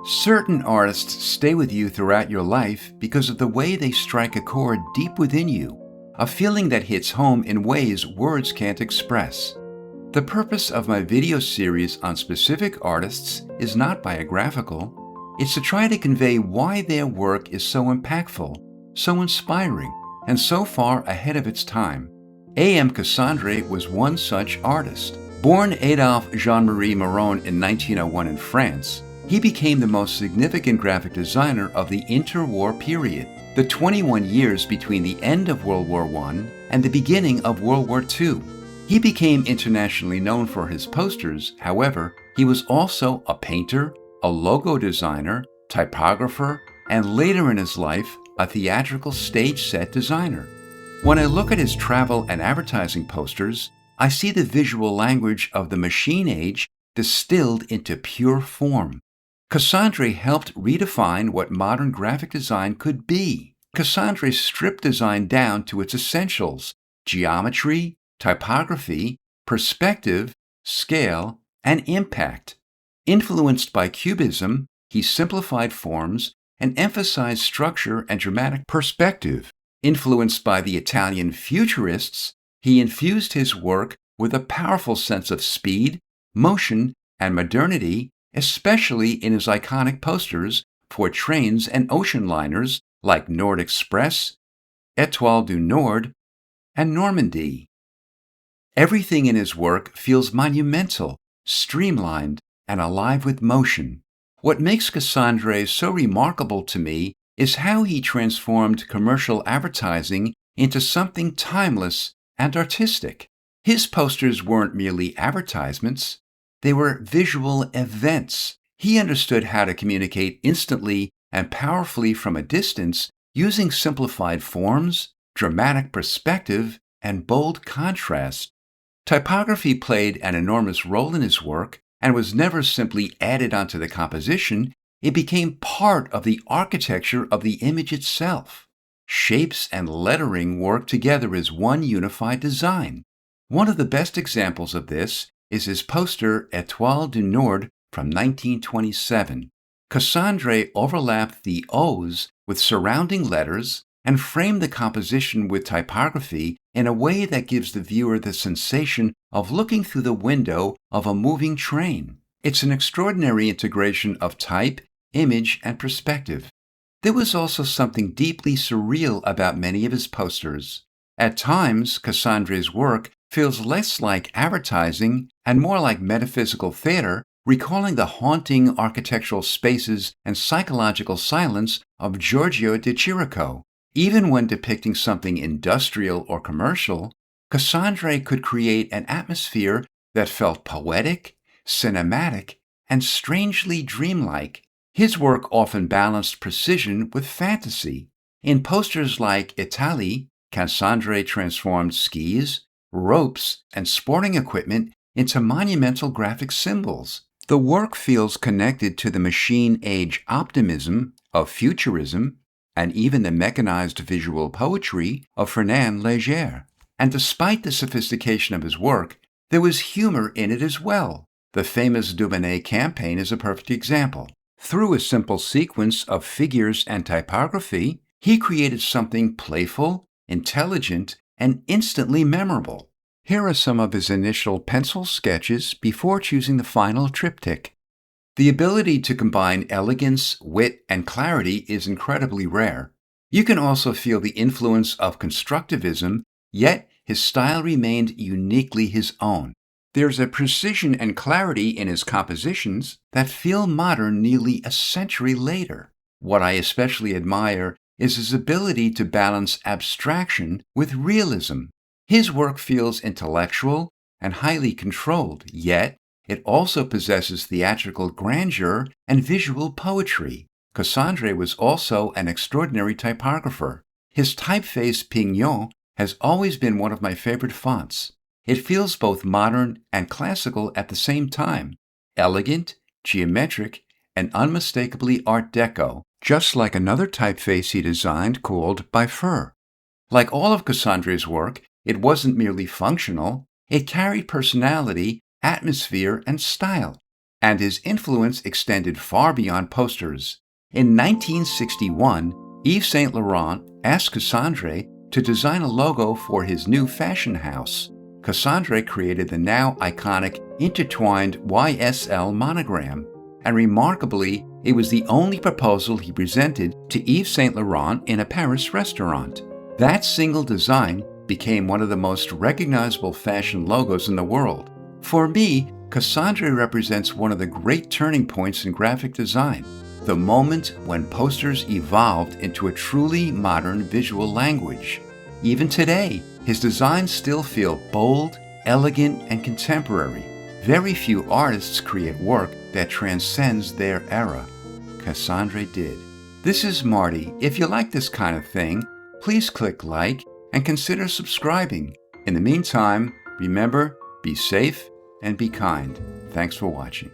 Certain artists stay with you throughout your life because of the way they strike a chord deep within you, a feeling that hits home in ways words can't express. The purpose of my video series on specific artists is not biographical. It's to try to convey why their work is so impactful, so inspiring, and so far ahead of its time. A.M. Cassandre was one such artist. Born Adolphe Jean-Marie Moron in 1901 in France, he became the most significant graphic designer of the interwar period, the 21 years between the end of World War I and the beginning of World War II. He became internationally known for his posters. However, he was also a painter, a logo designer, typographer, and later in his life, a theatrical stage set designer. When I look at his travel and advertising posters, I see the visual language of the machine age distilled into pure form. Cassandre helped redefine what modern graphic design could be. Cassandre stripped design down to its essentials: geometry, typography, perspective, scale, and impact. Influenced by Cubism, he simplified forms and emphasized structure and dramatic perspective. Influenced by the Italian Futurists, he infused his work with a powerful sense of speed, motion, and modernity, especially in his iconic posters for trains and ocean liners like Nord Express, Etoile du Nord, and Normandie. Everything in his work feels monumental, streamlined, and alive with motion. What makes Cassandre so remarkable to me is how he transformed commercial advertising into something timeless and artistic. His posters weren't merely advertisements, they were visual events. He understood how to communicate instantly and powerfully from a distance using simplified forms, dramatic perspective, and bold contrast. Typography played an enormous role in his work and was never simply added onto the composition. It became part of the architecture of the image itself. Shapes and lettering work together as one unified design. One of the best examples of this is his poster Etoile du Nord from 1927. Cassandre overlapped the O's with surrounding letters and framed the composition with typography in a way that gives the viewer the sensation of looking through the window of a moving train. It's an extraordinary integration of type, image, and perspective. There was also something deeply surreal about many of his posters. At times, Cassandre's work feels less like advertising and more like metaphysical theater, recalling the haunting architectural spaces and psychological silence of Giorgio de Chirico. Even when depicting something industrial or commercial, Cassandre could create an atmosphere that felt poetic, cinematic, and strangely dreamlike. His work often balanced precision with fantasy. In posters like Italie, Cassandre transformed skis, ropes, and sporting equipment into monumental graphic symbols. The work feels connected to the machine age optimism of Futurism and even the mechanized visual poetry of Fernand Léger. And despite the sophistication of his work, there was humor in it as well. The famous Dubonnet campaign is a perfect example. Through a simple sequence of figures and typography, he created something playful, intelligent, and instantly memorable. Here are some of his initial pencil sketches before choosing the final triptych. The ability to combine elegance, wit, and clarity is incredibly rare. You can also feel the influence of Constructivism, yet his style remained uniquely his own. There's a precision and clarity in his compositions that feel modern nearly a century later. What I especially admire is his ability to balance abstraction with realism. His work feels intellectual and highly controlled, yet it also possesses theatrical grandeur and visual poetry. Cassandre was also an extraordinary typographer. His typeface Pignon has always been one of my favorite fonts. It feels both modern and classical at the same time, elegant, geometric, and unmistakably Art Deco, just like another typeface he designed called Bifer. Like all of Cassandre's work, it wasn't merely functional, it carried personality, atmosphere, and style. And his influence extended far beyond posters. In 1961, Yves Saint Laurent asked Cassandre to design a logo for his new fashion house. Cassandre created the now iconic intertwined YSL monogram, and remarkably, it was the only proposal he presented to Yves Saint Laurent in a Paris restaurant. That single design became one of the most recognizable fashion logos in the world. For me, Cassandre represents one of the great turning points in graphic design, the moment when posters evolved into a truly modern visual language. Even today, his designs still feel bold, elegant, and contemporary. Very few artists create work that transcends their era. Cassandre did. This is Marty. If you like this kind of thing, please click like and consider subscribing. In the meantime, remember, be safe and be kind. Thanks for watching.